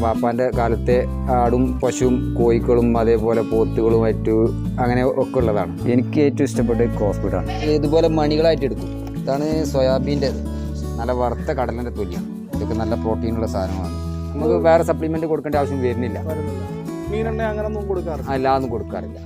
പാപ്പാൻ്റെ കാലത്തെ ആടും പശുവും കോഴികളും അതേപോലെ പോത്തുകളും അങ്ങനെ ഒക്കെ ഉള്ളതാണ്. എനിക്ക് ഏറ്റവും ഇഷ്ടപ്പെട്ട ക്രോസ് ബ്രീഡാണ്. ഇതുപോലെ മണികളായിട്ട് എടുക്കും. ഇതാണ് സോയാബീൻ്റെ നല്ല വറുത്ത കടലിൻ്റെ തൊലിയാണ്. ഇതൊക്കെ നല്ല പ്രോട്ടീനുള്ള സാധനമാണ്. നമുക്ക് വേറെ സപ്ലിമെൻ്റ് കൊടുക്കേണ്ട ആവശ്യം വരുന്നില്ല. മീനെണ്ണ അങ്ങനെയൊന്നും കൊടുക്കാറില്ല? അല്ലാതൊന്നും കൊടുക്കാറില്ല.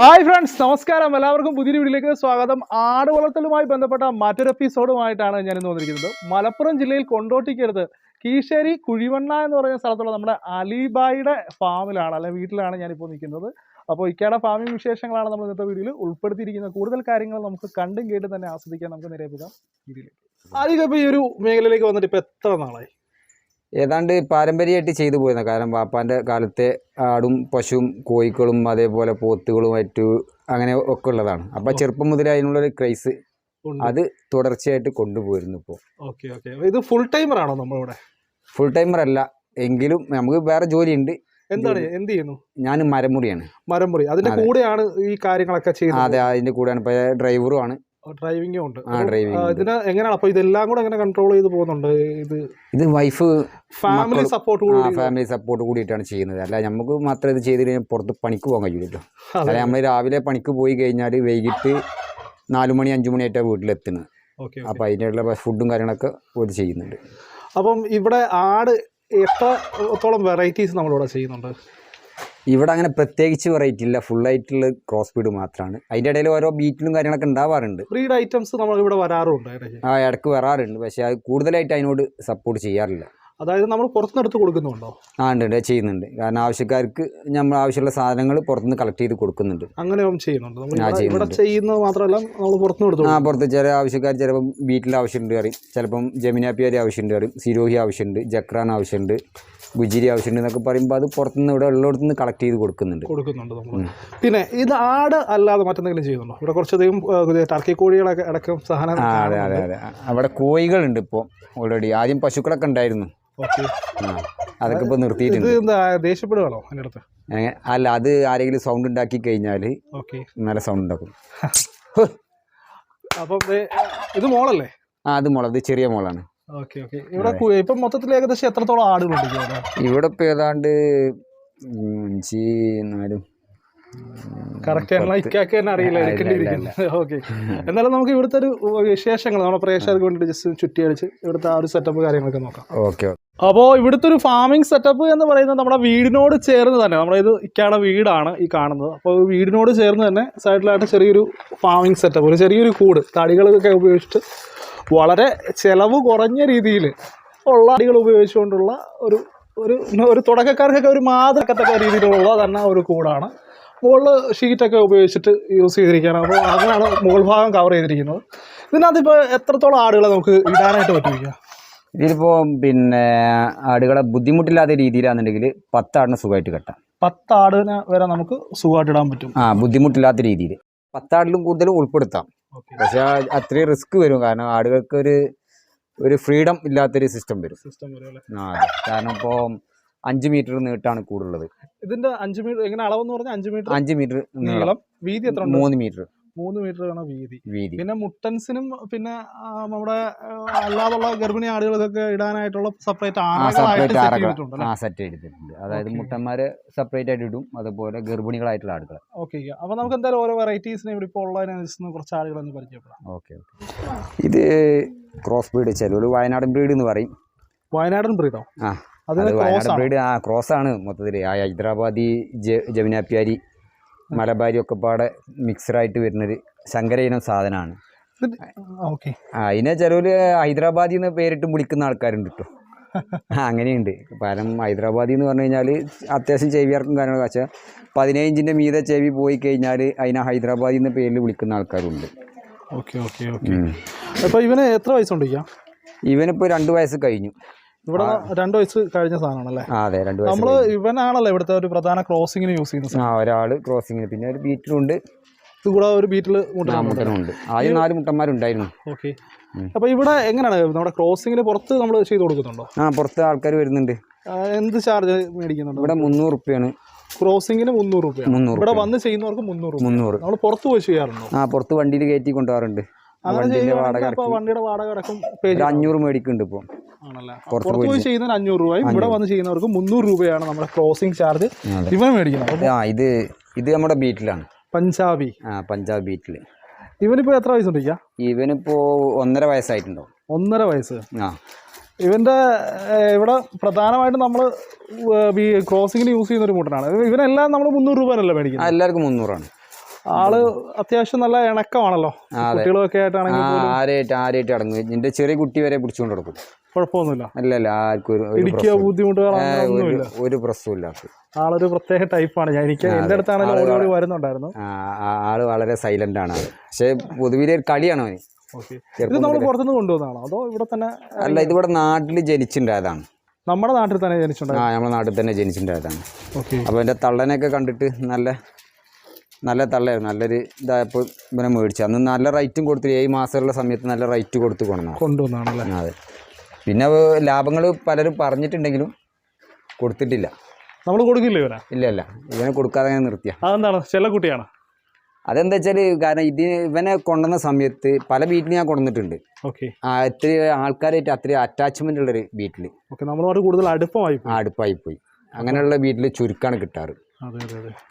ഹായ് ഫ്രണ്ട്സ്, നമസ്കാരം. എല്ലാവർക്കും പുതിയൊരു വീഡിയോയിലേക്ക് സ്വാഗതം. ആട് വളർത്തലുമായി ബന്ധപ്പെട്ട മറ്റൊരു എപ്പിസോഡുമായിട്ടാണ് ഞാൻ ഇന്ന് വന്നിരിക്കുന്നത്. മലപ്പുറം ജില്ലയിൽ കൊണ്ടോട്ടിക്കടുത്ത് കീശ്ശേരി കുഴിവണ്ണ എന്ന് പറയുന്ന സ്ഥലത്തുള്ള നമ്മുടെ അലിബായിയുടെ ഫാമിലാണ്, അല്ലെങ്കിൽ വീട്ടിലാണ് ഞാനിപ്പോൾ നിൽക്കുന്നത്. അപ്പോൾ ഇക്കയുടെ ഫാമിംഗ് വിശേഷങ്ങളാണ് നമ്മൾ ഇന്നത്തെ വീഡിയോയിൽ ഉൾപ്പെടുത്തിയിരിക്കുന്നത്. കൂടുതൽ കാര്യങ്ങൾ നമുക്ക് കണ്ടും കേട്ടും തന്നെ ആസ്വദിക്കാൻ നമുക്ക് നേരെ പോകാം വീഡിയോയിലേക്ക്. ആദ്യം ഇപ്പോൾ ഈ ഒരു മേഖലയിലേക്ക് വന്നിട്ട് ഇപ്പോൾ എത്ര നാളായി? ഏതാണ്ട് പാരമ്പര്യമായിട്ട് ചെയ്തു പോയിരുന്നത്. കാരണം പാപ്പാൻ്റെ കാലത്തെ ആടും പശുവും കോഴികളും അതേപോലെ പോത്തുകളും അങ്ങനെ ഒക്കെ ഉള്ളതാണ്. അപ്പോൾ ചെറുപ്പം മുതലേ അതിനുള്ളൊരു ക്രൈസ് അത് തുടർച്ചയായിട്ട് കൊണ്ടുപോയിരുന്നു. ഇപ്പോൾ ഇത് ഫുൾ ടൈമർ ആണോ? നമ്മളിവിടെ ഫുൾ ടൈമർ അല്ല, എങ്കിലും നമുക്ക് വേറെ ജോലിയുണ്ട്. എന്താണ്, എന്ത് ചെയ്യുന്നു? ഞാൻ മരമുറിയാണ്. മരമുറി, അതിന്റെ കൂടെയാണ് ഈ കാര്യങ്ങളൊക്കെ ചെയ്യുന്നത്? അതെ, അതിന്റെ കൂടെയാണ്. ഇപ്പോൾ ഡ്രൈവറും ആണ്. ഡ്രൈവിംഗും ഉണ്ട്. ഇതിന് എങ്ങനെയാണ് അപ്പോൾ ഇതെല്ലാം കൂടെ എങ്ങനെ കൺട്രോൾ ചെയ്ത് പോകുന്നുണ്ട്? ഇത് വൈഫ് ഫാമിലി സപ്പോർട്ട് കൂടിയിട്ടാണ് ചെയ്യുന്നത്. അല്ല നമുക്ക് മാത്രം ഇത് ചെയ്ത് കഴിഞ്ഞാൽ പുറത്ത് പണിക്ക് പോകാൻ കഴിയില്ലല്ലോ. അല്ല, നമ്മൾ രാവിലെ പണിക്ക് പോയി കഴിഞ്ഞാൽ വൈകിട്ട് 4 മണി 5 മണിയായിട്ടാണ് വീട്ടിലെത്തുന്നത്. അപ്പോൾ അതിനുള്ള ഫുഡും കാര്യങ്ങളൊക്കെ ഒരു ചെയ്യുന്നുണ്ട്. അപ്പം ഇവിടെ ആട് എത്രത്തോളം വെറൈറ്റീസ് നമ്മളിവിടെ ചെയ്യുന്നുണ്ട്? ഇവിടെ അങ്ങനെ പ്രത്യേകിച്ച് വെറൈറ്റി ഇല്ല, ഫുള്ളായിട്ടുള്ള ക്രോസ് ബ്രീഡ് മാത്രമാണ്. അതിൻ്റെ ഇടയിൽ ഓരോ ബീറ്റിലും കാര്യങ്ങളൊക്കെ ഉണ്ടാവാറുണ്ട്. ബ്രീഡ് ഐറ്റംസ് നമ്മളിവിടെ വരാറുണ്ട്. ഇടയ്ക്ക് വരാറുണ്ട്, പക്ഷേ അത് കൂടുതലായിട്ട് അതിനോട് സപ്പോർട്ട് ചെയ്യാറില്ല. അതായത് നമ്മൾ പുറത്തുനിന്നെടുത്ത് കൊടുക്കുന്നുണ്ടോ? ഉണ്ട്, ചെയ്യുന്നുണ്ട്. കാരണം ആവശ്യക്കാർക്ക് നമ്മൾ ആവശ്യമുള്ള സാധനങ്ങൾ പുറത്തുനിന്ന് കളക്ട് ചെയ്ത് കൊടുക്കുന്നുണ്ട്. അങ്ങനെ ചെയ്യുന്നുണ്ട്. ഇവിടെ ചെയ്യുന്നത് മാത്രമല്ല, നമ്മൾ പുറത്തുനിന്ന് പുറത്ത് ചില ആവശ്യക്കാർ ചിലപ്പം ബീറ്റിൽ ആവശ്യമുണ്ട് പറയും, ചിലപ്പം ജമിനാപ്പിയാരി ആവശ്യമുണ്ട് പറയും, സിരോഹി ആവശ്യമുണ്ട്, ജക്രാൻ ആവശ്യമുണ്ട്, ഗുജിരി ആവശ്യമുണ്ട് എന്നൊക്കെ പറയുമ്പോൾ അത് പുറത്തുനിന്ന് ഇവിടെ ഉള്ളിടത്തുനിന്ന് കളക്ട് ചെയ്ത് കൊടുക്കുന്നുണ്ട്. പിന്നെ ഇത് ആട് അല്ലാതെ മറ്റെന്തെങ്കിലും ചെയ്യുന്നുണ്ടോ? ഇവിടെ കുറച്ചധികം ടർക്കി കോഴികളൊക്കെ അടക്കം സാധനം. അതെ അതെ അതെ, അവിടെ കോഴികളുണ്ട് ഇപ്പോൾ ഓൾറെഡി. ആദ്യം പശുക്കളൊക്കെ ഉണ്ടായിരുന്നു, അതൊക്കെ ഇപ്പോൾ നിർത്തിയിട്ടുണ്ട്. ദേഷ്യപ്പെടുകയാണോ എൻ്റെ അടുത്ത്? അല്ല, അത് ആരെങ്കിലും സൗണ്ട് ഉണ്ടാക്കി കഴിഞ്ഞാൽ നല്ല സൗണ്ട് ഉണ്ടാക്കും. അപ്പം ഇത് മോളല്ലേ? അത് മോള്, അത് ചെറിയ മോളാണ്. ഇവിടെ ഇപ്പം മൊത്തത്തിൽ ഏകദേശം എത്രത്തോളം ആടുകളുണ്ട് ഇവിടെ? ഇപ്പം ഏതാണ്ട് 5 4 കറക്റ്റ് അറിയില്ല. ഓക്കെ, എന്നാലും നമുക്ക് ഇവിടുത്തെ ഒരു വിശേഷങ്ങൾ നമ്മുടെ പ്രേക്ഷകർക്ക് വേണ്ടിയിട്ട് ജസ്റ്റ് ചുറ്റി അടിച്ച് ഇവിടുത്തെ ആ ഒരു സെറ്റപ്പ് കാര്യങ്ങളൊക്കെ നോക്കാം. ഓക്കെ. അപ്പോൾ ഇവിടുത്തെ ഒരു ഫാമിംഗ് സെറ്റപ്പ് എന്ന് പറയുന്നത് നമ്മുടെ വീടിനോട് ചേർന്ന് തന്നെ, നമ്മുടെ ഇത് ഇക്കയുടെ വീടാണ് ഈ കാണുന്നത്. അപ്പോൾ വീടിനോട് ചേർന്ന് തന്നെ സൈഡിലായിട്ട് ചെറിയൊരു ഫാമിംഗ് സെറ്റപ്പ്, ഒരു ചെറിയൊരു കൂട് തടികളൊക്കെ ഉപയോഗിച്ചിട്ട് വളരെ ചിലവ് കുറഞ്ഞ രീതിയിൽ ഉള്ള തടികൾ ഉപയോഗിച്ചുകൊണ്ടുള്ള ഒരു തുടക്കക്കാർക്കൊക്കെ ഒരു മാതൃക്കത്തക്ക രീതിയിലുള്ള തന്നെ ഒരു കൂടാണ്. മുകളിൽ ഷീറ്റൊക്കെ ഉപയോഗിച്ചിട്ട് യൂസ് ചെയ്തിരിക്കുകയാണ്. അപ്പോൾ അങ്ങനെയാണ് മുകൾ ഭാഗം കവർ ചെയ്തിരിക്കുന്നത്. ഇതിനകത്തിപ്പോൾ എത്രത്തോളം ആടുകളെ നമുക്ക് ഇടാനായിട്ട് പറ്റുക? ഇതിലിപ്പോൾ പിന്നെ ആടുകളെ ബുദ്ധിമുട്ടില്ലാത്ത രീതിയിലാണെന്നുണ്ടെങ്കിൽ 10 ആടിനെ സുഖമായിട്ട് കെട്ടാം. 10 ആടിനെ വരെ നമുക്ക് സുഖമായിട്ട് ഇടാൻ പറ്റും. ബുദ്ധിമുട്ടില്ലാത്ത രീതിയിൽ 10 ആടിലും കൂടുതലും ഉൾപ്പെടുത്താം. പക്ഷെ അത്രയും റിസ്ക് വരും, കാരണം ആടുകൾക്ക് ഒരു ഫ്രീഡം ഇല്ലാത്തൊരു സിസ്റ്റം വരും. കാരണം ഇപ്പോൾ 5 മീറ്റർ നീട്ടാണ് കൂടുള്ളത്. ഇതിന്റെ 5 മീറ്റർ എങ്ങനെ അളവെന്ന് പറഞ്ഞാൽ 5 മീറ്റർ നീളം, വീതി എത്ര? 3 മീറ്റർ. 3 മീറ്റർ ആണ് വീതി. പിന്നെ മുട്ടൻസിനും പിന്നെ നമ്മുടെ അല്ലാതുള്ള ഗർഭിണി ആടുകൾക്കൊക്കെ ഇടാനായിട്ടുള്ള സെപ്പറേറ്റ് സെറ്റ് ചെയ്തിട്ടുണ്ട്. അതായത് മുട്ടന്മാരെ സെപ്പറേറ്റ് ആയിട്ട് ഇടും, അതുപോലെ ഗർഭിണികളായിട്ടുള്ള ആടുകൾ. ഓക്കെ, അപ്പോൾ നമുക്ക് എന്തായാലും ഓരോ വെറൈറ്റീസിനെ ഇവിടെ ഇപ്പോൾ ഉള്ളതിനനുസരിച്ച് കുറച്ച് ആടുകളൊന്ന് പരിചയപ്പെടാം. ഓക്കെ. ഇത് ക്രോസ് ബ്രീഡ്, ചിലർ വയനാടൻ ബ്രീഡ് എന്ന് പറയും. വയനാടൻ ബ്രീഡോ? വയനാടൻ ബ്രീഡ് ക്രോസ് ആണ് മൊത്തത്തിൽ. ഹൈദരാബാദി, ജമുനാപ്പിയാരി, മലബാരി ഒക്കെ പാടെ മിക്സഡായിട്ട് വരുന്നൊരു സങ്കര ഇനം സാധനമാണ്. അതിനെ ചിലവർ ഹൈദരാബാദി എന്ന് പേരിട്ട് വിളിക്കുന്ന ആൾക്കാരുണ്ട് കേട്ടോ. അങ്ങനെയുണ്ട്. കാരണം ഹൈദരാബാദി എന്ന് പറഞ്ഞു കഴിഞ്ഞാൽ അത്യാവശ്യം ചെവിയാർക്കും കാര്യങ്ങളും, പക്ഷേ 15 ഇഞ്ചിൻ്റെ മീതെ ചെവി പോയി കഴിഞ്ഞാൽ അതിനെ ഹൈദരാബാദി എന്ന പേരിൽ വിളിക്കുന്ന ആൾക്കാരുണ്ട്. അപ്പോൾ ഇവന് എത്ര വയസ്സുണ്ട്? ഇവനിപ്പോൾ 2 വയസ്സ് കഴിഞ്ഞു. ഇവിടെ 2 വയസ്സ് കഴിഞ്ഞ സാധനമാണല്ലേ? അതെ, 2 വയസ്സ്. നമ്മള് ഇവനാണല്ലോ ഇവിടുത്തെ ഒരു പ്രധാന ക്രോസിങ്ങിന് യൂസ് ചെയ്യുന്നത്. ഒരാള് ക്രോസിങ്ങിന്, പിന്നെ ഒരു ബീറ്റിലുണ്ട്. ഇത് കൂടെ ഒരു ബീറ്റിൽ മുട്ടനുണ്ട്. ആദ്യം 4 മുട്ടന്മാരുണ്ടായിരുന്നു. ഓക്കെ. അപ്പൊ ഇവിടെ എങ്ങനെയാണ് നമ്മുടെ ക്രോസിങ്ങിന് പുറത്ത് നമ്മൾ ചെയ്ത് കൊടുക്കുന്നുണ്ടോ? പുറത്ത് ആൾക്കാർ വരുന്നുണ്ട്. എന്ത് ചാർജ് മേടിക്കുന്നുണ്ട്? ഇവിടെ 300 രൂപയാണ് ക്രോസിങ്ങിന്. 300 രൂപ. ഇവിടെ വന്ന് ചെയ്യുന്നവർക്ക് 300. നമ്മൾ പുറത്ത് പോയി ചെയ്യാറുണ്ടോ? പുറത്ത് വണ്ടിയിൽ കയറ്റി കൊണ്ടുപോകാറുണ്ട്. വണ്ടിന്റെ വാടക വണ്ടിയുടെ വാടക അടക്കം 500 മേടിക്കുന്നുണ്ട് ഇപ്പോൾ. ആണല്ലേ? പുറത്ത് പോയി ചെയ്യുന്നതിന് 500 രൂപയും ഇവിടെ വന്ന് ചെയ്യുന്നവർക്ക് 300 രൂപയാണ് നമ്മുടെ ക്രോസിംഗ് ചാർജ് ഇവൻ മേടിക്കുന്നത്. ഇത് നമ്മുടെ ബീറ്റിലാണ്, പഞ്ചാബി. പഞ്ചാബ് ബീറ്റിൽ. ഇവനിപ്പോ എത്ര വയസ്സുണ്ട്? ഇവനിപ്പോ 1.5 വയസ്സായിട്ടുണ്ടോ? 1.5 വയസ്സ്. ഇവന്റെ ഇവിടെ പ്രധാനമായിട്ടും നമ്മൾ ക്രോസിങ്ങിന് യൂസ് ചെയ്യുന്ന ഒരു മുട്ടനാണ്. ഇവനെല്ലാം നമ്മൾ 300 രൂപയല്ലേ മേടിക്കുന്നത്? എല്ലാവർക്കും 300 ആള് അത്യാവശ്യം നല്ല ഇണക്കമാണല്ലോ, കുട്ടികളൊക്കെ ആയിട്ടാണെങ്കിൽ ആരായിട്ട് അടങ്ങും. നിന്റെ ചെറിയ കുട്ടി വരെ പിടിച്ചുകൊണ്ട് കൊടുക്കും, കുഴപ്പമൊന്നുമില്ല. അല്ലല്ല, ആർക്കും ഇടിക്കുക ബുദ്ധിമുട്ടുകളോ ഒരു പ്രശ്നമില്ല. ആളൊരു പ്രത്യേക ടൈപ്പാണ്. എനിക്ക് എന്റെ അടുത്താണെങ്കിൽ ഓടി വരുന്നുണ്ടായിരുന്നു. ആള് വളരെ സൈലന്റ് ആണ്. പക്ഷെ പൊതുവിലെ ഒരു കളിയാണ് അവന്. ഇത് നമ്മൾ പുറത്തുനിന്ന് കൊണ്ടുവന്നതാണോ അതോ ഇവിടെ തന്നെ? അല്ല, ഇതിവിടെ നാട്ടിൽ ജനിച്ചിട്ടുണ്ടായതാണ്. നമ്മുടെ നാട്ടിൽ തന്നെ ജനിച്ചിട്ടുണ്ടായത്? നമ്മുടെ നാട്ടിൽ തന്നെ ജനിച്ചിട്ടുണ്ടായതാണ്. അപ്പോൾ എൻ്റെ തള്ളനെയൊക്കെ കണ്ടിട്ട് നല്ല തള്ളയായിരുന്നു. നല്ലൊരു ഇതായപ്പോൾ ഇവനെ മേടിച്ചു. അന്ന് നല്ല റേറ്റും കൊടുത്തു. 7 മാസമുള്ള സമയത്ത് നല്ല റേറ്റ് കൊടുത്ത് കൊണ്ടുവന്നാണല്ലേ? അതെ. പിന്നെ ലാഭങ്ങൾ പലരും പറഞ്ഞിട്ടുണ്ടെങ്കിലും കൊടുത്തിട്ടില്ല. നമ്മൾ കൊടുക്കില്ല ഇവനെ? ഇല്ല, ഇവനെ കൊടുക്കാതെ ഞാൻ നിർത്തിയ. അതെന്താണ്? ചില കുട്ടിയാണ്. അതെന്താ വെച്ചാൽ, കാരണം ഇവനെ കൊണ്ടുവന്ന സമയത്ത് പല വീട്ടിൽ ഞാൻ കൊണ്ടുവന്നിട്ടുണ്ട്. ഇത്തിരി ആൾക്കാരായിട്ട് അത്ര അറ്റാച്ച്മെന്റ് ഉള്ളൊരു വീട്ടിൽ നമ്മളോട് കൂടുതൽ അടുപ്പായി പോയി. അങ്ങനെയുള്ള വീട്ടിൽ ചുരുക്കാണ് കിട്ടാറ്.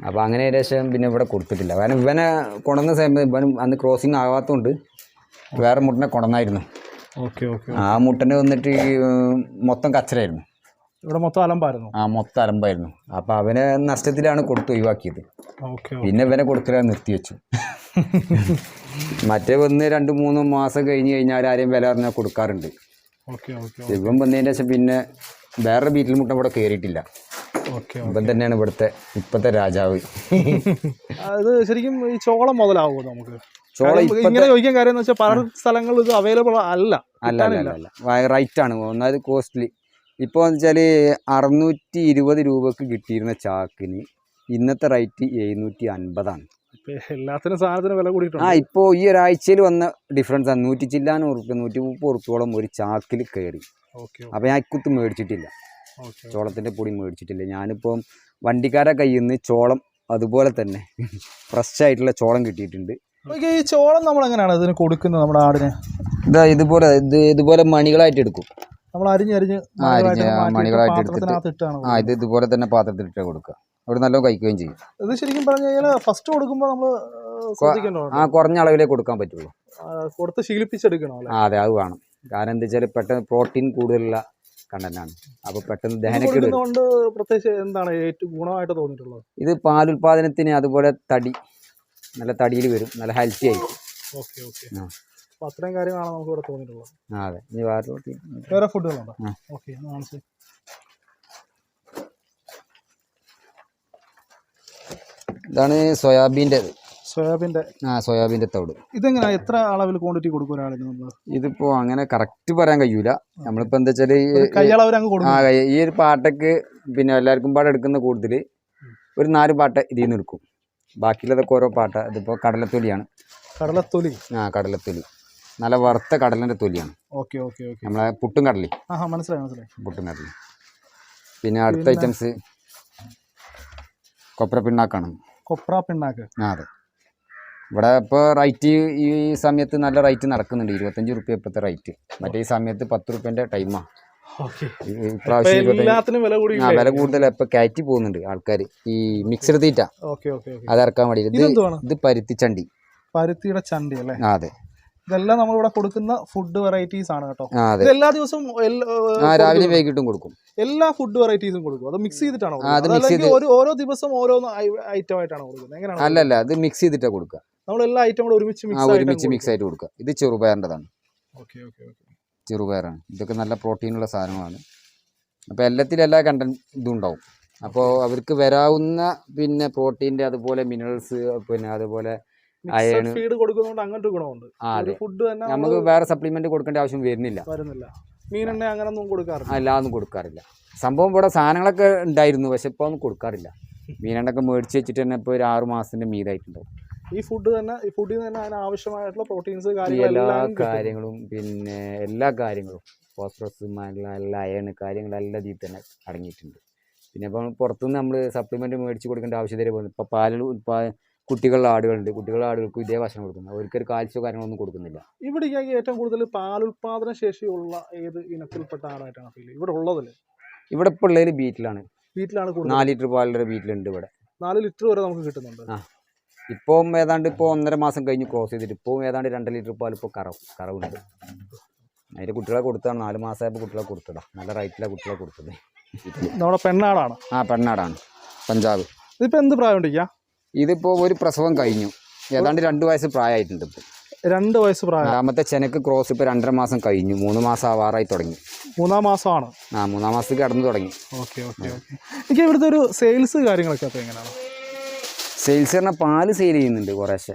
അപ്പോൾ അങ്ങനെ ഏകദേശം പിന്നെ ഇവിടെ കൊടുത്തിട്ടില്ല. കാരണം ഇവനെ കൊണ്ടുവന്ന സമയത്ത് ഇവനും അന്ന് ക്രോസിങ് ആകാത്തതുകൊണ്ട് വേറെ മുട്ടനെ കൊണ്ടുവന്നായിരുന്നു. ആ മുട്ടനെ വന്നിട്ട് മൊത്തം കച്ചറായിരുന്നു. ഇവിടെ മൊത്തം അലമ്പായിരുന്നു. മൊത്തം അലമ്പായിരുന്നു. അപ്പോൾ അവനെ നഷ്ടത്തിലാണ് കൊടുത്ത് ഒഴിവാക്കിയത്. പിന്നെ ഇവനെ കൊടുത്തില്ല, നിർത്തിവെച്ചു. മറ്റേ വന്ന് 2-3 മാസം കഴിഞ്ഞാൽ ആരെയും വില പറഞ്ഞാൽ കൊടുക്കാറുണ്ട്. ഇവൻ വന്നതിന് ശേഷം പിന്നെ വേറെ വീട്ടിൽ മുട്ട ഇവിടെ കയറിയിട്ടില്ല. ഇവൻ തന്നെയാണ് ഇപ്പോഴത്തെ രാജാവ്. അത് ശരിക്കും ഈ ചോളം മുതലാവുമോ നമുക്ക്? ഇങ്ങനെ ചോദിക്കാൻ കാര്യം എന്ന് വെച്ചാൽ പല സ്ഥലങ്ങളിൽ ഇത് അവൈലബിൾ അല്ല. റൈറ്റ് ആണ്. ഒന്നാമത് കോസ്റ്റ്ലി. ഇപ്പോൾ എന്ന് വെച്ചാൽ 620 രൂപക്ക് കിട്ടിയിരുന്ന ചാക്കിന് ഇന്നത്തെ റേറ്റ് 750 എല്ലാത്തിനും സാധനത്തിന് വില കൂടിയിട്ടുണ്ട്. ഇപ്പോൾ ഈ ഒരാഴ്ചയിൽ വന്ന ഡിഫറൻസ് ആണ്. 100 ചില്ലാനം ഉറുപ്പ്യ 130 ഉറുപ്പ്യോളം ഒരു ചാക്കിൽ കയറി. അപ്പോൾ ഞാൻ ഇക്കുത്ത് മേടിച്ചിട്ടില്ല, ചോളത്തിൻ്റെ പൊടി മേടിച്ചിട്ടില്ല. ഞാനിപ്പം വണ്ടിക്കാരെ കയ്യിൽ നിന്ന് ചോളം അതുപോലെ തന്നെ ഫ്രഷ് ആയിട്ടുള്ള ചോളം കിട്ടിയിട്ടുണ്ട്. ഈ ചോളം നമ്മൾ എങ്ങനെയാണ് ഇതിന് കൊടുക്കുന്നത്? നമ്മുടെ ആടിന് ഇതുപോലെ മണികളായിട്ട് എടുക്കും. നമ്മൾ അരിഞ്ഞ് മണികളായിട്ട് എടുത്തിട്ട് ഇത് ഇതുപോലെ തന്നെ പാത്രത്തിലിട്ട് കൊടുക്കുക. അവിടെ നല്ലോണം കഴിക്കുകയും ചെയ്യും. ഇത് ശരിക്കും പറഞ്ഞു കഴിഞ്ഞാൽ ഫസ്റ്റ് കൊടുക്കുമ്പോൾ നമ്മൾ കുറഞ്ഞ അളവിലേ കൊടുക്കാൻ പറ്റുള്ളൂ. കൊടുത്ത് ശീലിപ്പിച്ചെടുക്കണം. അതെ, അത് വേണം. കാരണം എന്താ വെച്ചാൽ പെട്ടെന്ന് പ്രോട്ടീൻ കൂടുതലുള്ള കണ്ടന്റാണ്. അപ്പോൾ പെട്ടെന്ന് ദഹനക്കേട്. പ്രത്യേകിച്ച് എന്താണ് ഏറ്റവും ഗുണമായിട്ട് തോന്നിയിട്ടുള്ളത്? ഇത് പാലുൽപാദനത്തിന്, അതുപോലെ നല്ല തടിയിൽ വരും, നല്ല ഹെൽത്തി ആയിരിക്കും. അത്രയും കാര്യങ്ങളാണ് നമുക്ക് ഇവിടെ തോന്നിയിട്ടുള്ളത്. അതെ. വേറെ ഫുഡുകളുണ്ടോ? ഇതാണ് സോയാബീൻ്റെ തവിട്. ഇതെങ്ങനെ എത്ര അളവിൽ ക്വാണ്ടിറ്റി കൊടുക്കും ഒരാളിന്? ഇതിപ്പോ അങ്ങനെ കറക്റ്റ് പറയാൻ കഴിയൂല. നമ്മളിപ്പോ എന്താ വെച്ചാല് ഈ ഒരു പാട്ടക്ക് പിന്നെ എല്ലാവർക്കും പാട്ട് എടുക്കുന്ന കൂടുതൽ ഒരു 4 പാട്ട ഇതിൽ നിന്ന് എടുക്കും. ബാക്കിയുള്ളതൊക്കെ ഓരോ പാട്ട. ഇതിപ്പോ കടലത്തൊലിയാണ്. കടലത്തൊലി? കടലത്തൊലി നല്ല വറുത്ത കടലിന്റെ തൊലിയാണ്. നമ്മളെ പുട്ടും കടലി. മനസ്സിലായി. പുട്ടും കടലി. പിന്നെ അടുത്ത ഐറ്റംസ് കൊപ്ര പിണ്ണാക്കാണ്. അതെ. ഇവിടെ ഇപ്പോൾ റേറ്റ് ഈ സമയത്ത് നല്ല റേറ്റ് നടക്കുന്നുണ്ട്. 25 റുപ്യ ഇപ്പോഴത്തെ റേറ്റ്. മറ്റേ ഈ സമയത്ത് 10 റുപ്യൻ്റെ ടൈമാണ്. ഇപ്രാവശ്യം വില കൂടുതൽ. ഇപ്പം കയറ്റി പോകുന്നുണ്ട് ആൾക്കാർ ഈ മിക്സഡ് തീറ്റ അത് ഇറക്കാൻ വേണ്ടിയിട്ട്. ഇത് പരുത്തിച്ചണ്ടി. പരുത്തിയുടെ ചണ്ടി അല്ലേ? അതെ. ഇതെല്ലാം നമ്മളിവിടെ കൊടുക്കുന്ന ഫുഡ് വെറൈറ്റീസ് ആണ് കേട്ടോ. എല്ലാ ദിവസവും രാവിലെയും വൈകിട്ടും കൊടുക്കും. എല്ലാ ഫുഡ് വെറൈറ്റീസും കൊടുക്കും. അത് മിക്സ് ചെയ്തിട്ടാണോ? ഓരോ ദിവസം ഓരോന്ന് ഐറ്റം ആയിട്ടാണ് കൊടുക്കുന്നത്? അല്ലല്ല, അത് മിക്സ് ചെയ്തിട്ടാണ് കൊടുക്കുക. നമ്മൾ എല്ലാ ഐറ്റം കൂടെ ഒരുമിച്ച് മിക്സ് ആയിട്ട് കൊടുക്കുക. ഇത് ചെറുപയറിൻ്റെതാണ്. ചെറുപയറാണ്. ഇതൊക്കെ നല്ല പ്രോട്ടീനുള്ള സാധനങ്ങളാണ്. അപ്പോൾ എല്ലാത്തിലും എല്ലാ ഇതും ഉണ്ടാവും. അപ്പോൾ അവർക്ക് വരാവുന്ന പിന്നെ പ്രോട്ടീൻ്റെ അതുപോലെ മിനറൽസ് പിന്നെ അതുപോലെ ഫീഡ് കൊടുക്കുന്നതുകൊണ്ട് അങ്ങനത്തെ ഗുണമുണ്ട്. ഫുഡ് തന്നെ നമുക്ക് വേറെ സപ്ലിമെന്റ് കൊടുക്കേണ്ട ആവശ്യം വരുന്നില്ല. മീനെണ്ണ അങ്ങനൊന്നും കൊടുക്കാറില്ല. അല്ലാതൊന്നും കൊടുക്കാറില്ല. സംഭവം ഇവിടെ സാധനങ്ങളൊക്കെ ഉണ്ടായിരുന്നു, പക്ഷെ ഇപ്പോൾ ഒന്നും കൊടുക്കാറില്ല. മീനെണ്ണൊക്കെ മേടിച്ച് വെച്ചിട്ട് തന്നെ ഇപ്പോൾ ഒരു 6 മാസത്തിന്റെ മീതായിട്ടുണ്ടാവും. ഈ ഫുഡിൽ തന്നെ അതിന് ആവശ്യമായിട്ടുള്ള പ്രോട്ടീൻസ് എല്ലാ കാര്യങ്ങളും പിന്നെ എല്ലാ കാര്യങ്ങളും ഫോസ്ഫറസ് എല്ലാ അയൺ കാര്യങ്ങളെല്ലാം ഇതിൽ തന്നെ അടങ്ങിയിട്ടുണ്ട്. പിന്നെ ഇപ്പോൾ പുറത്തുനിന്ന് നമ്മൾ സപ്ലിമെന്റ് മേടിച്ച് കൊടുക്കേണ്ട ആവശ്യത്തിന് പോകുന്നു. ഇപ്പോൾ കുട്ടികളുടെ ആടുകളുണ്ട്. കുട്ടികളുടെ ആടുകൾക്ക് ഇതേ ഭക്ഷണം കൊടുക്കുന്നത്. അവർക്കൊരു കാൽസ്യോ കാര്യങ്ങളൊന്നും കൊടുക്കുന്നില്ല. ഇവിടേക്ക് ഏറ്റവും കൂടുതൽ പാലുൽപാദന ശേഷിയുള്ള ഏത് ഇനത്തിൽപ്പെട്ട ആടായിട്ടാണ് ഫീൽ ഇവിടെ ഉള്ളതിൽ? ഇവിടെ ഇപ്പോൾ ഉള്ളതിൽ ബീറ്റിലാണ്. ബീറ്റിലാണ് കൂടുതൽ. 4 ലിറ്റർ പാലുള്ള ബീറ്റിലുണ്ട് ഇവിടെ. 4 ലിറ്റർ വരെ നമുക്ക് കിട്ടുന്നുണ്ട്. ഇപ്പം ഏതാണ്ട് ഇപ്പോൾ 1.5 മാസം കഴിഞ്ഞ് ക്രോസ് ചെയ്തിട്ട് ഇപ്പോൾ ഏതാണ്ട് 2 ലിറ്റർ പാൽ ഇപ്പോൾ കറവുണ്ട്. അതിൻ്റെ കുട്ടികളെ കൊടുത്താണ്. 4 മാസമായപ്പോൾ കുട്ടികളെ കൊടുത്തതാ. നല്ല റേറ്റിലാണ് കുട്ടികളെ കൊടുത്തത്. നമ്മുടെ പെണ്ണാടാണ്. പെണ്ണാടാണ്, പഞ്ചാബ്. ഇതിപ്പോൾ എന്ത് പ്രായം ഉണ്ടിക്കാ? ഇതിപ്പോൾ ഒരു പ്രസവം കഴിഞ്ഞു. ഏതാണ്ട് 2 വയസ്സ് പ്രായമായിട്ടുണ്ട്. ഇപ്പോൾ 2 വയസ്സ് പ്രായം. രണ്ടാമത്തെ ചെനക്ക് ക്രോസ് ഇപ്പോൾ 2.5 മാസം കഴിഞ്ഞു. 3 മാസം ആവാറായി തുടങ്ങി. 3-ാം മാസമാണ്. 3-ാം മാസത്തേക്ക് കടന്നു തുടങ്ങി. ഓക്കെ. എനിക്ക് ഇവിടുത്തെ ഒരു സെയിൽസ് കാര്യങ്ങളൊക്കെ അപ്പോൾ എങ്ങനെയാണ്? സെയിൽസ് പറഞ്ഞാൽ പാല് സെയിൽ ചെയ്യുന്നുണ്ട് കുറേശ്ശെ.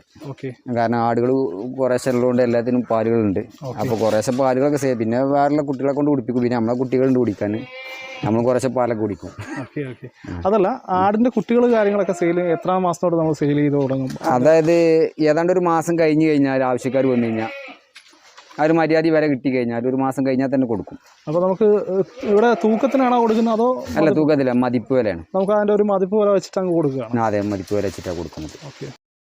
കാരണം ആടുകൾ കുറേശ്ശെ ഉള്ളതുകൊണ്ട് എല്ലാത്തിനും പാലുകളുണ്ട്. അപ്പോൾ കുറേശ്ശെ പാലുകളൊക്കെ സെയിൽ. പിന്നെ വേറെ കുട്ടികളെ കൊണ്ട് കുടിപ്പിക്കും. പിന്നെ നമ്മളെ കുട്ടികളുണ്ട് കുടിക്കാൻ. നമ്മൾ കുറച്ച് പാലൊക്കെ കുടിക്കും. അതല്ല, ആടിൻ്റെ കുട്ടികൾ കാര്യങ്ങളൊക്കെ സെയിൽ എത്ര മാസത്തോടെ നമ്മൾ സെയിൽ ചെയ്ത് തുടങ്ങും? അതായത് ഏതാണ്ട് ഒരു മാസം കഴിഞ്ഞ് കഴിഞ്ഞാൽ ആവശ്യക്കാർ വന്നു കഴിഞ്ഞാൽ ആ ഒരു മര്യാദ വരെ കിട്ടിക്കഴിഞ്ഞാൽ ഒരു മാസം കഴിഞ്ഞാൽ തന്നെ കൊടുക്കും. അപ്പോൾ നമുക്ക് ഇവിടെ തൂക്കത്തിനാണോ കൊടുക്കുന്നത് അതോ? അല്ല, തൂക്കത്തില്ല, മതിപ്പ് വിലയാണ്. നമുക്ക് അതിൻ്റെ ഒരു മതിപ്പ് വില വെച്ചിട്ട് അങ്ങ് കൊടുക്കുകയാണ്. അതെ, മതിപ്പ് വില വെച്ചിട്ടാണ് കൊടുക്കുന്നത്.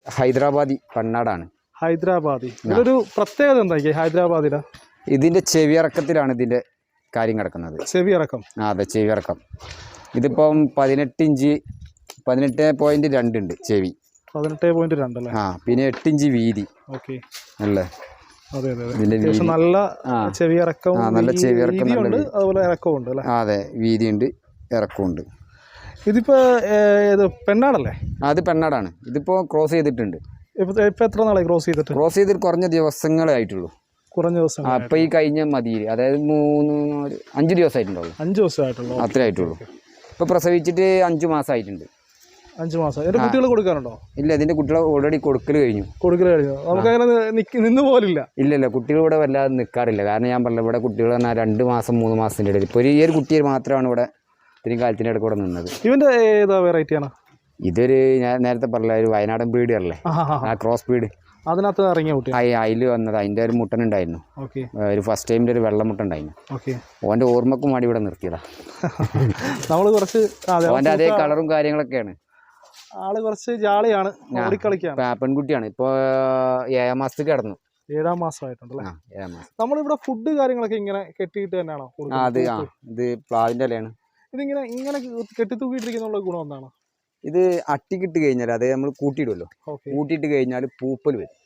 ഹൈദരാബാദി പെണ്ണാടാണ്. ഹൈദരാബാദി. ഇതൊരു പ്രത്യേകത എന്തായിരിക്കും ഹൈദരാബാദിയുടെ? ഇതിൻ്റെ ചെവിയിറക്കത്തിലാണ് ഇതിൻ്റെ കാര്യം കിടക്കുന്നത്. ചെവിയിറക്കം? അതെ, ചെവിയിറക്കം. ഇതിപ്പം 18 ഇഞ്ച് 18.2 ഉണ്ട് ചെവി. 18.2 അല്ലേ? പിന്നെ 8 ഇഞ്ച് വീതി. ഓക്കെ അല്ലേ? അതെ. നല്ല ചെവിയിറക്കം. നല്ല ചെവിയിറക്കം, അതുപോലെ ഇറക്കമുണ്ട് അല്ലേ? അതെ, വീതിയുണ്ട്, ഇറക്കമുണ്ട്. ഇതിപ്പോ പെണ്ണാടല്ലേ? അത് പെണ്ണാടാണ്. ഇതിപ്പോ ക്രോസ് ചെയ്തിട്ടുണ്ട്. ഇപ്പൊ എത്ര നാളായി ക്രോസ് ചെയ്തിട്ട്? ക്രോസ് ചെയ്തിട്ട് കുറഞ്ഞ ദിവസങ്ങളേ ആയിട്ടുള്ളൂ. കുറഞ്ഞ ദിവസം? അപ്പൊ ഈ കഴിഞ്ഞ മതിയിൽ, അതായത് 5 ദിവസമായിട്ടുണ്ടാവുള്ളൂ. 5 ദിവസമായിട്ടുള്ളൂ. അത്രേ ആയിട്ടുള്ളൂ. ഇപ്പൊ പ്രസവിച്ചിട്ട് 5 മാസമായിട്ടുണ്ട്. 5 മാസം. ഇതിന്റെ കുട്ടികൾ കൊടുക്കാറുണ്ടോ? ഇല്ല, ഇതിന്റെ കുട്ടികളെ ഓൾറെഡി കൊടുക്കൽ കഴിഞ്ഞു. നമുക്ക് അങ്ങനെ നിന്ന് പോലില്ല. ഇല്ല, കുട്ടികൾ ഇവിടെ വല്ലാതെ നിൽക്കാറില്ല. കാരണം ഞാൻ പറഞ്ഞ ഇവിടെ കുട്ടികൾ പറഞ്ഞാൽ 2 മാസം 3 മാസത്തിന്റെ ഇടയിൽ ഇപ്പോൾ ഈ ഒരു കുട്ടിയെ മാത്രമാണ് ഇവിടെ ഇത്രയും കാലത്തിൻ്റെ ഇടയ്ക്ക് ഇവിടെ നിന്നത്. ഇവന്റെ ഏതാ വെറൈറ്റിയാണ്? ഇതൊരു ഞാൻ നേരത്തെ പറഞ്ഞ ഒരു വയനാടൻ ബ്രീഡ് അല്ലേ, ക്രോസ് ബ്രീഡ്. അതിനകത്ത് ഇറങ്ങിയ കുട്ടി അതിൽ വന്നത്. അതിൻ്റെ ഒരു മുട്ടനുണ്ടായിരുന്നു. ഒരു ഫസ്റ്റ് ടൈമിൻ്റെ ഒരു വെള്ള മുട്ട ഉണ്ടായിരുന്നു. ഓൻ്റെ ഓർമ്മക്കും വേണ്ടി ഇവിടെ നിർത്തിയതാ. നമ്മൾ കുറച്ച് ഓൻ്റെ അതേ കളറും കാര്യങ്ങളൊക്കെയാണ്. ആള് കുറച്ച് ജാളിയാണ്, പെൺകുട്ടിയാണ്. ഇപ്പോൾ 7 മാസത്തേക്ക് കിടന്നു. 7-ാം മാസമായിട്ടുണ്ടല്ലേ? നമ്മളിവിടെ ഫുഡ് കാര്യങ്ങളൊക്കെ ഇങ്ങനെ കെട്ടിയിട്ട് തന്നെയാണോ? ഇത് പ്ലാവിൻ്റെ ഇലയാണ്. ഇതിങ്ങനെ കെട്ടിത്തൂക്കിയിട്ടിരിക്കുന്ന ഗുണം എന്താണ്? ഇത് അട്ടിക്കിട്ട് കഴിഞ്ഞാൽ, അതായത് നമ്മൾ കൂട്ടിയിടുമല്ലോ, കൂട്ടിയിട്ട് കഴിഞ്ഞാൽ പൂപ്പൽ വരും.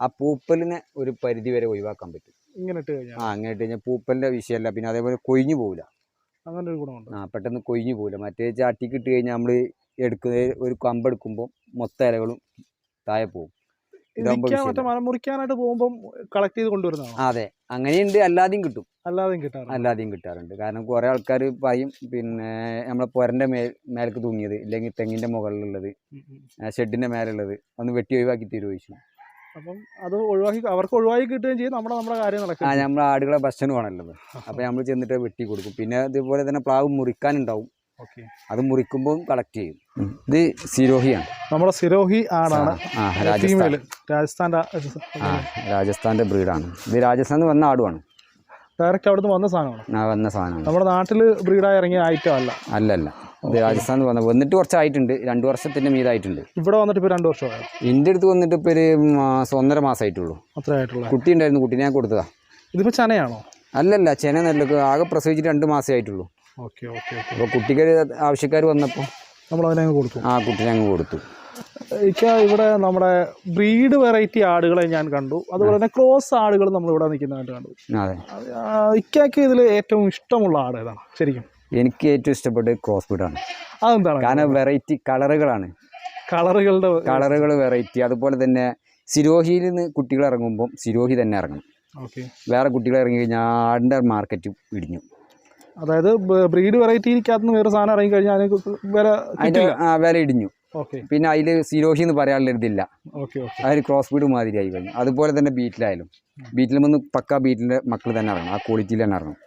ആ പൂപ്പലിനെ ഒരു പരിധി വരെ ഒഴിവാക്കാൻ പറ്റും ഇങ്ങനെ ഇട്ട് കഴിഞ്ഞാൽ. അങ്ങനെ ഇട്ട് കഴിഞ്ഞാൽ പൂപ്പലിൻ്റെ വിഷയമല്ല. പിന്നെ അതേപോലെ കൊഴിഞ്ഞു പോകില്ല. അങ്ങനെ ഒരു ഗുണമുണ്ട്. പെട്ടെന്ന് കൊഴിഞ്ഞു പോകില്ല. മറ്റേ അട്ടിക്കിട്ട് കഴിഞ്ഞാൽ നമ്മൾ ഒരു കമ്പെടുക്കുമ്പോൾ മൊത്തം ഇലകളും താഴെ പോകും. മരം മുറിക്കാനായിട്ട് പോകുമ്പോൾ കളക്ട് ചെയ്ത് കൊണ്ടുവരുന്നതാണ്. അതെ, അങ്ങനെയുണ്ട്. അല്ലാതെയും കിട്ടും. അല്ലാതെയും കിട്ടാറുണ്ട്. കാരണം കുറേ ആൾക്കാർ പറയും, പിന്നെ നമ്മളെ പുരൻ്റെ മേലേക്ക് തൂങ്ങിയത്, ഇല്ലെങ്കിൽ തെങ്ങിൻ്റെ മുകളിലുള്ളത്, ഷെഡിൻ്റെ മേലുള്ളത് ഒന്ന് വെട്ടി ഒഴിവാക്കി തരുവോച്ചു. അപ്പം അത് അവർക്ക് ഒഴിവാക്കി കിട്ടുകയും ചെയ്യും. നമ്മുടെ കാര്യം നടക്കും. നമ്മളെ ആടുകളെ ഭക്ഷണമാണല്ലോ. അപ്പോൾ നമ്മൾ ചെന്നിട്ട് വെട്ടി കൊടുക്കും. പിന്നെ അതുപോലെ തന്നെ പ്ലാവ് മുറിക്കാനുണ്ടാവും. അത് മുറിക്കുമ്പോൾ കളക്ട് ചെയ്യും. ഇത് സിരോഹിയാണ്. നമ്മുടെ സിരോഹി ആടാണ്. രാജസ്ഥാന്റെ ബ്രീഡാണ്. ഇത് രാജസ്ഥാനിൽ വന്ന ആടുമാണ്. ഡയറക്റ്റ് അവിടുന്ന് വന്ന സാധനമാണ്. നമ്മുടെ നാട്ടിൽ ബ്രീഡായി ഇറങ്ങിയ ഐറ്റം അല്ലല്ല. ഇത് രാജസ്ഥാനിൽ വന്നിട്ട് കുറച്ചായിട്ടുണ്ട്. 2 വർഷത്തിന്റെ മീതായിട്ടുണ്ട്. ഇവിടെ വന്നിട്ട് ഇപ്പോൾ 2 വർഷമായി. എൻ്റെ അടുത്ത് വന്നിട്ട് ഇപ്പോൾ ഒരു 1.5 മാസമായിട്ടുള്ളൂ. അത്ര ആയിട്ടുള്ളൂ. കുട്ടി ഉണ്ടായിരുന്നു, കുട്ടീനെ ഞാൻ കൊടുത്തതാ. ഇതിപ്പോൾ ചനയാണോ? അല്ലല്ല, ചെന നല്ല ആകെ പ്രസവിച്ചിട്ട് 2 മാസമേ ആയിട്ടുള്ളൂ. അപ്പോൾ കുട്ടിക്ക് ആവശ്യക്കാർ വന്നപ്പോൾ നമ്മളതിനെ കൊടുത്തു. കുട്ടീനെ അങ്ങ് കൊടുത്തു. ഇവിടെ നമ്മുടെ ബ്രീഡ് വെറൈറ്റി ആടുകളെ ഞാൻ കണ്ടു. അതുപോലെ തന്നെ ക്രോസ് ആടുകൾ നമ്മളിവിടെ നിൽക്കുന്നതായിട്ട് കണ്ടു. ഇക്കയ്ക്ക് ഇതിൽ ഏറ്റവും ഇഷ്ടമുള്ള ആട് ഏതാണ് ശരിക്കും? എനിക്ക് ഏറ്റവും ഇഷ്ടപ്പെട്ടത് ക്രോസ് ബ്രീഡാണ്. അതെന്താണ്? കാരണം വെറൈറ്റി കളറുകളാണ്. കളറുകൾ വെറൈറ്റി. അതുപോലെ തന്നെ സിരോഹിയിൽ നിന്ന് കുട്ടികൾ ഇറങ്ങുമ്പം സിരോഹി തന്നെ ഇറങ്ങും. വേറെ കുട്ടികൾ ഇറങ്ങി കഴിഞ്ഞാൽ ആടിൻ്റെ മാർക്കറ്റ് ഇടിഞ്ഞു. അതായത് ബ്രീഡ് വെറൈറ്റിക്കകത്ത് വേറെ സാധനം ഇറങ്ങി കഴിഞ്ഞാൽ വില ഇടിഞ്ഞു. പിന്നെ അതിൽ സിരോഹി എന്ന് പറയാനുള്ള ഇതില്ല. അതൊരു ക്രോസ് ബ്രീഡ് മാതിരി ആയി കഴിഞ്ഞു. അതുപോലെ തന്നെ ബീറ്റിലായാലും ബീറ്റിൽ പക്ക ബീറ്റിൻ്റെ മക്കൾ തന്നെ ഇറങ്ങും. ആ ക്വാളിറ്റിയിൽ തന്നെ ഇറങ്ങും.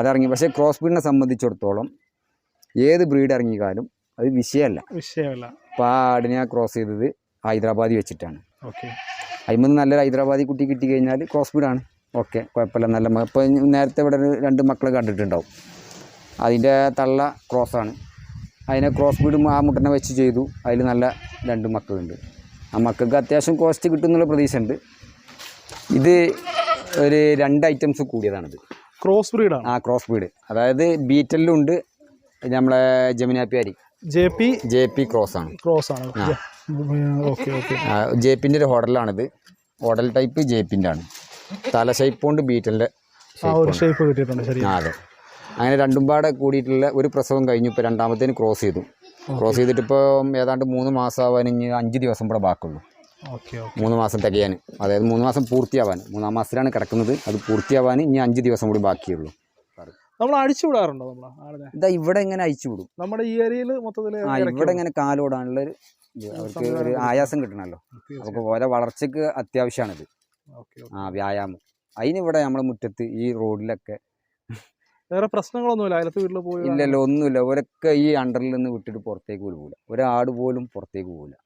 അതിറങ്ങി. പക്ഷേ ക്രോസ് ബ്രീഡിനെ സംബന്ധിച്ചിടത്തോളം ഏത് ബ്രീഡ് ഇറങ്ങിയാലും അത് വിഷയമല്ല. അപ്പോൾ ആ ആടിനെ ക്രോസ് ചെയ്തത് ഹൈദരാബാദി വെച്ചിട്ടാണ്. അതിൽ നല്ലൊരു ഹൈദരാബാദി കുട്ടി കിട്ടി കഴിഞ്ഞാൽ ക്രോസ് ബ്രീഡാണ്. ഓക്കെ, കുഴപ്പമില്ല. നല്ല ഇപ്പോൾ നേരത്തെ ഇവിടെ 2 മക്കളെ കണ്ടിട്ടുണ്ടാവും. അതിൻ്റെ തള്ള ക്രോസാണ്. അതിനെ ക്രോസ് ബ്രീഡും ആ മുട്ടനെ വെച്ച് ചെയ്തു. അതിൽ നല്ല 2 മക്കളുണ്ട്. ആ മക്കൾക്ക് അത്യാവശ്യം കോസ്റ്റ് കിട്ടുമെന്നുള്ള പ്രതീക്ഷ ഉണ്ട്. ഇത് ഒരു 2 ഐറ്റംസ് കൂടിയതാണിത്. ക്രോസ് ബ്രീഡാണ്. ആ ക്രോസ് ബ്രീഡ്, അതായത് ബീറ്റലിലും ഉണ്ട്, നമ്മളെ ജമുനാപ്യാരി ജെ പി ക്രോസ് ആണ്. ജെ പിൻ്റെ ഒരു ഹോഡലാണിത്. ഹോഡൽ ടൈപ്പ് ജെ പിൻ്റെ ആണ്. തല ഷേപ്പ് കൊണ്ട് ബീറ്റലിൻ്റെ ഷേപ്പ് കിട്ടിയിട്ടുണ്ട്. അതെ, അങ്ങനെ 2ഉം പാടെ കൂടിയിട്ടുള്ള ഒരു പ്രസവം കഴിഞ്ഞു. ഇപ്പോൾ 2ാമത്തേന് ക്രോസ് ചെയ്തു. ക്രോസ് ചെയ്തിട്ട് ഇപ്പോൾ ഏതാണ്ട് 3 മാസം ആവാൻ ഇനി 5 ദിവസം കൂടെ ബാക്കുള്ളൂ. 3 മാസം തികയാൻ, അതായത് 3 മാസം പൂർത്തിയാവാൻ. 3-ാം മാസത്തിലാണ് കിടക്കുന്നത്. അത് പൂർത്തിയാവാൻ ഇനി 5 ദിവസം കൂടി ബാക്കിയുള്ളൂ. നമ്മൾ അഴിച്ചു വിടാറുണ്ടോ? ഇതാ ഇവിടെ ഇങ്ങനെ അയച്ചു വിടും. നമ്മുടെ ഈ ഏരിയയിൽ മൊത്തത്തിൽ ഇവിടെ ഇങ്ങനെ കാലോടാനുള്ളൊരു അവർക്ക് ഒരു ആയാസം കിട്ടണമല്ലോ. അപ്പോൾ ഓരോ വളർച്ചയ്ക്ക് അത്യാവശ്യമാണിത്. വ്യായാമം. അതിനിവിടെ നമ്മുടെ മുറ്റത്ത് ഈ റോഡിലൊക്കെ വേറെ പ്രശ്നങ്ങളൊന്നുമില്ല. അയലത്ത് വീട്ടിൽ പോയി ഇല്ലല്ലോ, ഒന്നുമില്ല. അവരൊക്കെ ഈ അണ്ടറിൽ നിന്ന് വിട്ടിട്ട് പുറത്തേക്ക് പോകില്ല. ഒരാട് പോലും പുറത്തേക്ക് പോകില്ല.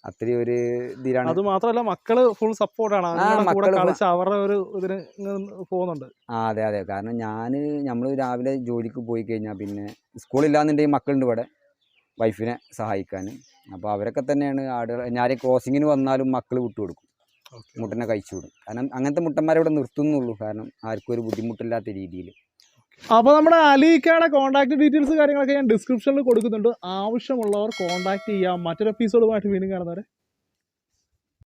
അത്രയും ഒരു ഇതിലാണ്. അത് മാത്രമല്ല, മക്കള് ഫുൾ സപ്പോർട്ടാണ്. അവരുടെ ഒരു ഇതിന് പോകുന്നുണ്ട്. അതെ അതെ. കാരണം നമ്മൾ രാവിലെ ജോലിക്ക് പോയി കഴിഞ്ഞാൽ പിന്നെ സ്കൂളില്ലാന്നുണ്ടെങ്കിൽ മക്കളുണ്ട് ഇവിടെ വൈഫിനെ സഹായിക്കാൻ. അപ്പോൾ അവരൊക്കെ തന്നെയാണ് ആടുകൾ. ഞാൻ ക്രോസിങ്ങിന് വന്നാലും മക്കൾ വിട്ടുകൊടുക്കും, മുട്ടനെ കഴിച്ചു വിടും. കാരണം അങ്ങനത്തെ മുട്ടന്മാരെ ഇവിടെ നിർത്തുന്നുള്ളൂ. കാരണം ആർക്കും ഒരു ബുദ്ധിമുട്ടില്ലാത്ത രീതിയിൽ. അപ്പോൾ നമ്മുടെ അലിക്കയുടെ കോൺടാക്ട് ഡീറ്റെയിൽസ് കാര്യങ്ങളൊക്കെ ഞാൻ ഡിസ്ക്രിപ്ഷനിൽ കൊടുക്കുന്നുണ്ട്. ആവശ്യമുള്ളവർ കോൺടാക്ട് ചെയ്യാം. മറ്റൊരു എപ്പിസോഡുമായിട്ട് വീണ്ടും കാണുന്നവരെ